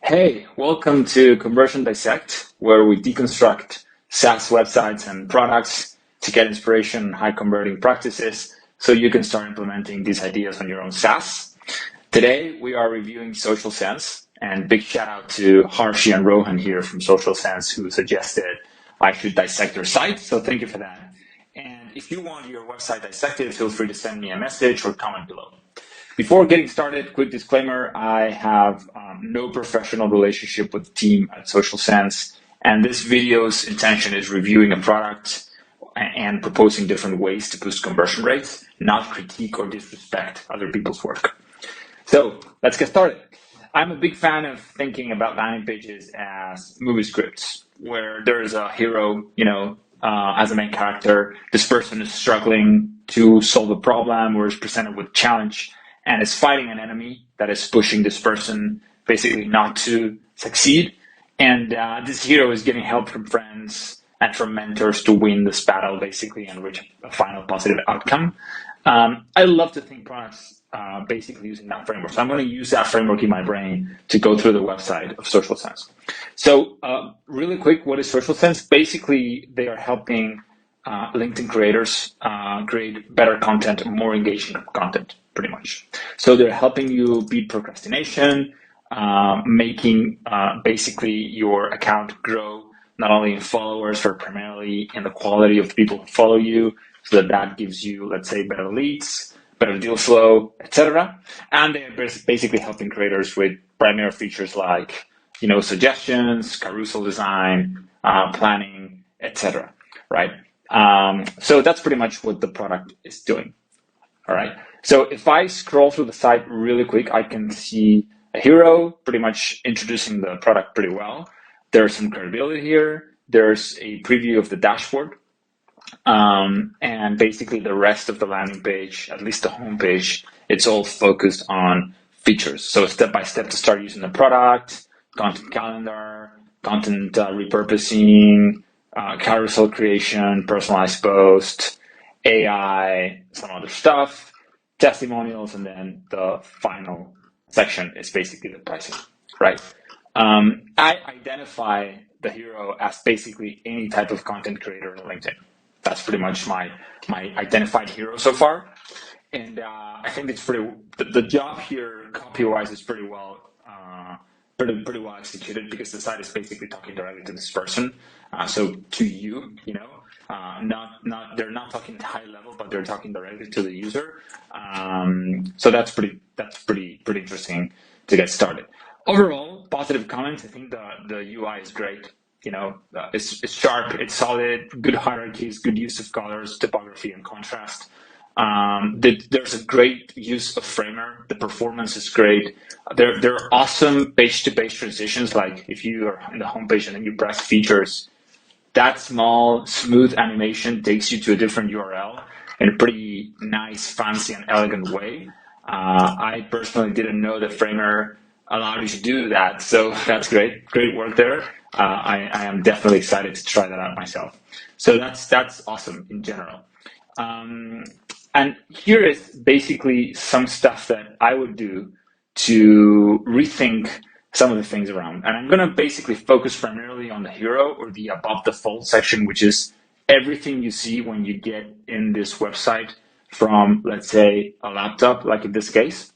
Hey, welcome to Conversion Dissect, where we deconstruct SaaS websites and products to get inspiration on high converting practices so you can start implementing these ideas on your own SaaS. Today, we are reviewing SocialSense, and big shout out to Harshi and Rohan here from SocialSense who suggested I should dissect their site, so thank you for that. And if you want your website dissected, feel free to send me a message or comment below. Before getting started, quick disclaimer, I have no professional relationship with the team at SocialSense, and this video's intention is reviewing a product and proposing different ways to boost conversion rates, not critique or disrespect other people's work. So let's get started. I'm a big fan of thinking about landing pages as movie scripts, where there's a hero, as a main character. This person is struggling to solve a problem or is presented with a challenge and is fighting an enemy that is pushing this person basically not to succeed. And this hero is getting help from friends and from mentors to win this battle, basically, and reach a final positive outcome. I love to think products basically using that framework. So I'm going to use that framework in my brain to go through the website of SocialSense. So really quick, what is SocialSense? Basically, they are helping LinkedIn creators create better content, more engaging content, pretty much. So they're helping you beat procrastination, making basically your account grow, not only in followers, but primarily in the quality of the people who follow you, so that gives you, let's say, better leads, better deal flow, etc. And they're basically helping creators with primary features like, suggestions, carousel design, planning, etc. Right? So that's pretty much what the product is doing. All right. So if I scroll through the site really quick, I can see a hero pretty much introducing the product pretty well. There's some credibility here. There's a preview of the dashboard. And basically the rest of the landing page, at least the home page, it's all focused on features. So step by step to start using the product, content calendar, content repurposing, carousel creation, personalized post, AI, some other stuff, testimonials, and then the final section is basically the pricing, right? I identify the hero as basically any type of content creator on LinkedIn. That's pretty much my identified hero so far. And I think it's the job here copy-wise is pretty well executed, because the site is basically talking directly to this person. So to you, they're not talking high level, but they're talking directly to the user. So that's pretty interesting to get started. Overall, positive comments. I think the UI is great. It's sharp, it's solid, good hierarchies, good use of colors, typography, and contrast. There's a great use of Framer. The performance is great. There are awesome page-to-page transitions. Like if you are in the homepage and then you press features, that small, smooth animation takes you to a different URL in a pretty nice, fancy, and elegant way. I personally didn't know that Framer allowed you to do that, so that's great. Great work there. I am definitely excited to try that out myself. So that's awesome in general. And here is basically some stuff that I would do to rethink some of the things around. And I'm going to basically focus primarily on the hero, or the above the fold section, which is everything you see when you get in this website from, let's say, a laptop, like in this case.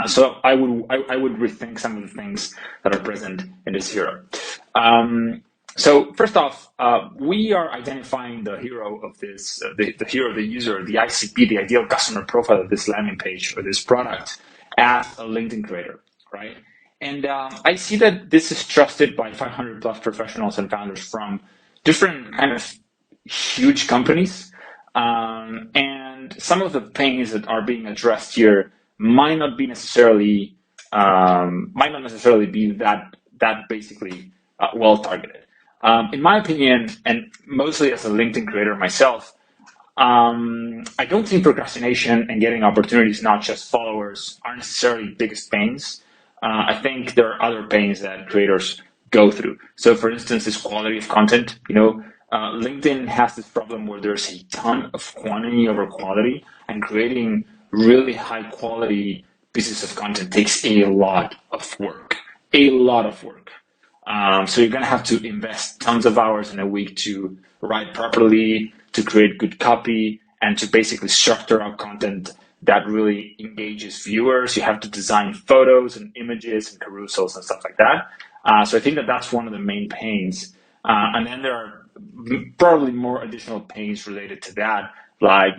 So I would rethink some of the things that are present in this hero. So first off, we are identifying the hero of this, the hero of the user, the ICP, the ideal customer profile of this landing page or this product, as a LinkedIn creator, right? And I see that this is trusted by 500 plus professionals and founders from different kind of huge companies. And some of the pains that are being addressed here might not necessarily be that basically well targeted. In my opinion, and mostly as a LinkedIn creator myself, I don't think procrastination and getting opportunities, not just followers, are necessarily biggest pains. I think there are other pains that creators go through. So for instance, this quality of content, LinkedIn has this problem where there's a ton of quantity over quality, and creating really high quality pieces of content takes a lot of work. a lot of work. So you're going to have to invest tons of hours in a week to write properly, to create good copy, and to basically structure out content that really engages viewers. You have to design photos and images and carousels and stuff like that. So I think that that's one of the main pains. And then there are probably more additional pains related to that, like,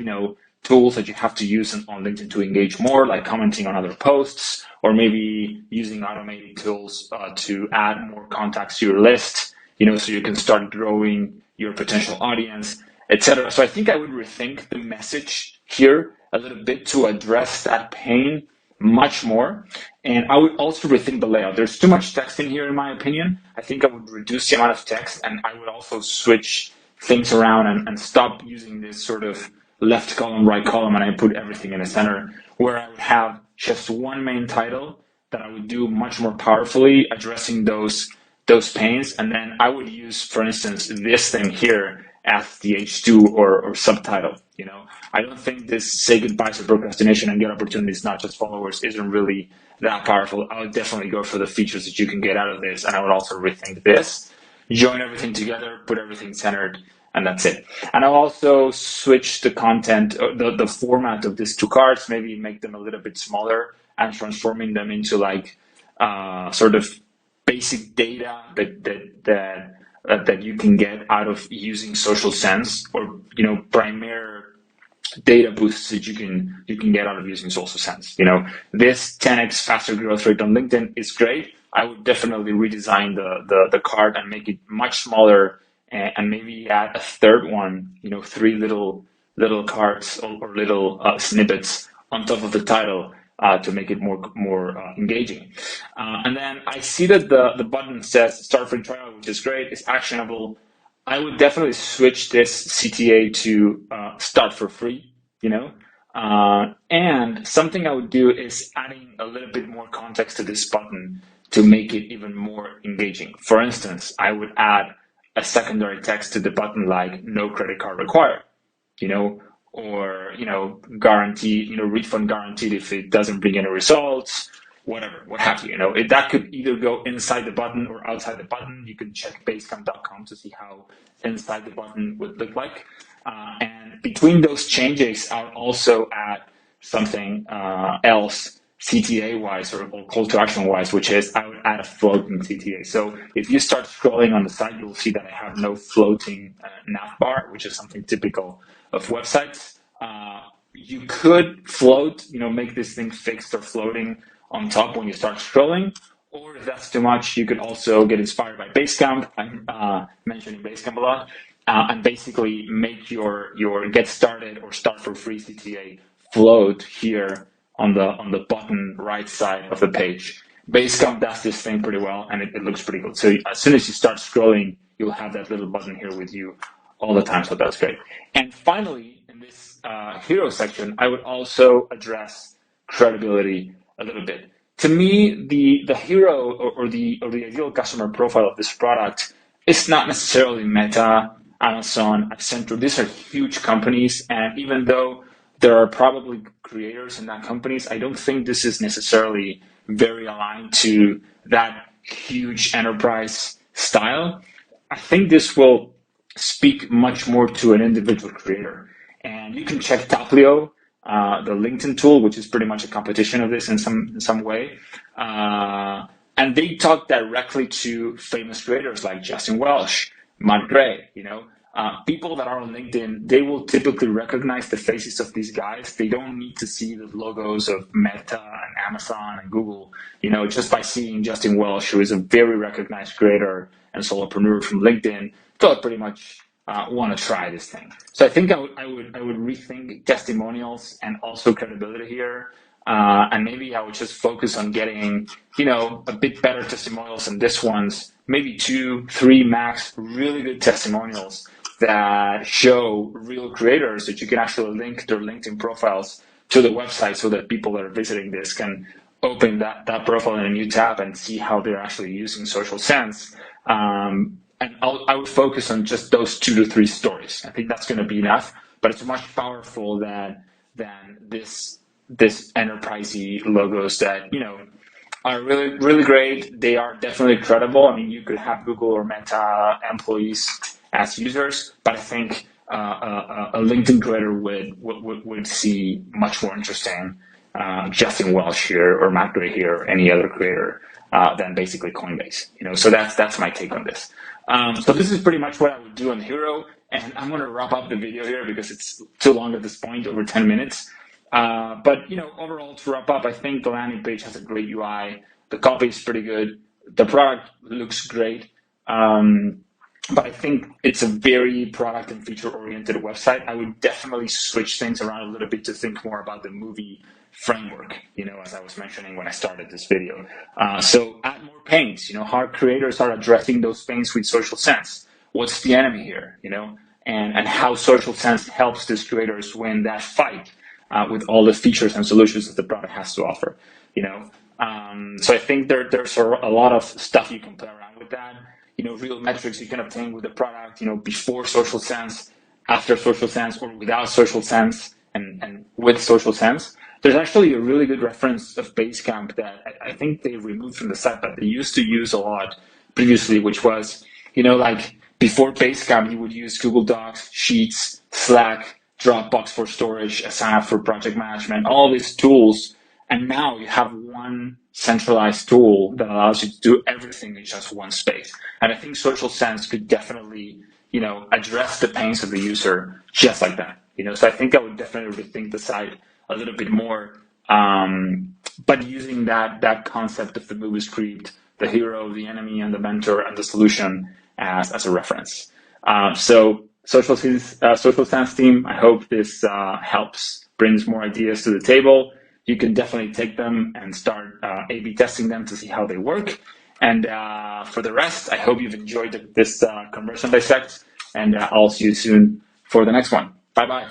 tools that you have to use on LinkedIn to engage more, like commenting on other posts, or maybe using automated tools to add more contacts to your list, so you can start growing your potential audience, etc. So I think I would rethink the message here a little bit to address that pain much more. And I would also rethink the layout. There's too much text in here, in my opinion. I think I would reduce the amount of text, and I would also switch things around and stop using this sort of left column, right column, and I put everything in the center, where I would have just one main title that I would do much more powerfully, addressing those pains. And then I would use, for instance, this thing here as the H2 or subtitle. I don't think this say goodbye to procrastination and get opportunities, not just followers, isn't really that powerful. I would definitely go for the features that you can get out of this, and I would also rethink this, join everything together, put everything centered, and that's it. And I'll also switch the content, the format of these two cards, maybe make them a little bit smaller and transforming them into like sort of basic data that you can get out of using SocialSense, or primary data boosts that you can get out of using SocialSense. This 10x faster growth rate on LinkedIn is great. I would definitely redesign the card and make it much smaller, and maybe add a third one, 3 little cards or little snippets on top of the title to make it more engaging. And then I see that the button says start free trial, which is great. It's actionable. I would definitely switch this CTA to start for free, and something I would do is adding a little bit more context to this button to make it even more engaging. For instance, I would add a secondary text to the button like no credit card required, or, guarantee, refund guaranteed if it doesn't bring any results, whatever, what have you. That could either go inside the button or outside the button. You can check basecamp.com to see how inside the button would look like. And between those changes, I'll also add something else CTA-wise or call to action-wise, which is I would add a floating CTA. So if you start scrolling on the site, you'll see that I have no floating nav bar, which is something typical of websites. You could float, make this thing fixed or floating on top when you start scrolling, or if that's too much, you could also get inspired by Basecamp. I'm mentioning Basecamp a lot, and basically make your get started or start for free CTA float here on the bottom right side of the page. Basecamp does this thing pretty well, and it looks pretty good. So as soon as you start scrolling, you'll have that little button here with you all the time, so that's great. And finally, in this hero section, I would also address credibility a little bit. To me, the hero or the ideal customer profile of this product is not necessarily Meta, Amazon, Accenture. These are huge companies, and even though there are probably creators in that companies, I don't think this is necessarily very aligned to that huge enterprise style. I think this will speak much more to an individual creator. And you can check Taplio, the LinkedIn tool, which is pretty much a competition of this in some way. And they talk directly to famous creators like Justin Welsh, Matt Gray, people that are on LinkedIn. They will typically recognize the faces of these guys. They don't need to see the logos of Meta and Amazon and Google, just by seeing Justin Welsh, who is a very recognized creator and solopreneur from LinkedIn, they'll pretty much want to try this thing. So I think I would rethink testimonials and also credibility here. And maybe I would just focus on getting, a bit better testimonials than this one's, maybe 2, 3 max, really good testimonials that show real creators that you can actually link their LinkedIn profiles to the website so that people that are visiting this can open that profile in a new tab and see how they're actually using SocialSense. And I would focus on just those 2 to 3 stories. I think that's going to be enough, but it's much powerful than this enterprisey logos that, are really, really great. They are definitely credible. I mean, you could have Google or Meta employees as users, but I think a LinkedIn creator would see much more interesting Justin Welsh here or Matt Gray here or any other creator than basically Coinbase. So that's my take on this. So this is pretty much what I would do on Hero, and I'm going to wrap up the video here because it's too long at this point, over 10 minutes. But overall, to wrap up, I think the landing page has a great UI. The copy is pretty good. The product looks great. But I think it's a very product and feature-oriented website. I would definitely switch things around a little bit to think more about the movie framework, as I was mentioning when I started this video. So add more pains, how creators are addressing those pains with SocialSense. What's the enemy here, and how SocialSense helps these creators win that fight with all the features and solutions that the product has to offer, So I think there's a lot of stuff you can play around with that. Real metrics you can obtain with the product, before SocialSense, after SocialSense, or without SocialSense, and with SocialSense. There's actually a really good reference of Basecamp that I think they removed from the site, but they used to use a lot previously, which was, like before Basecamp, you would use Google Docs, Sheets, Slack, Dropbox for storage, Asana for project management, all these tools. And now you have one centralized tool that allows you to do everything in just one space. And I think SocialSense could definitely, address the pains of the user just like that. So I think I would definitely rethink the site a little bit more, but using that concept of the movie script, the hero, the enemy, and the mentor, and the solution as a reference. So SocialSense team, I hope this helps, brings more ideas to the table. You can definitely take them and start A/B testing them to see how they work. And for the rest, I hope you've enjoyed this conversion dissect, and I'll see you soon for the next one. Bye-bye.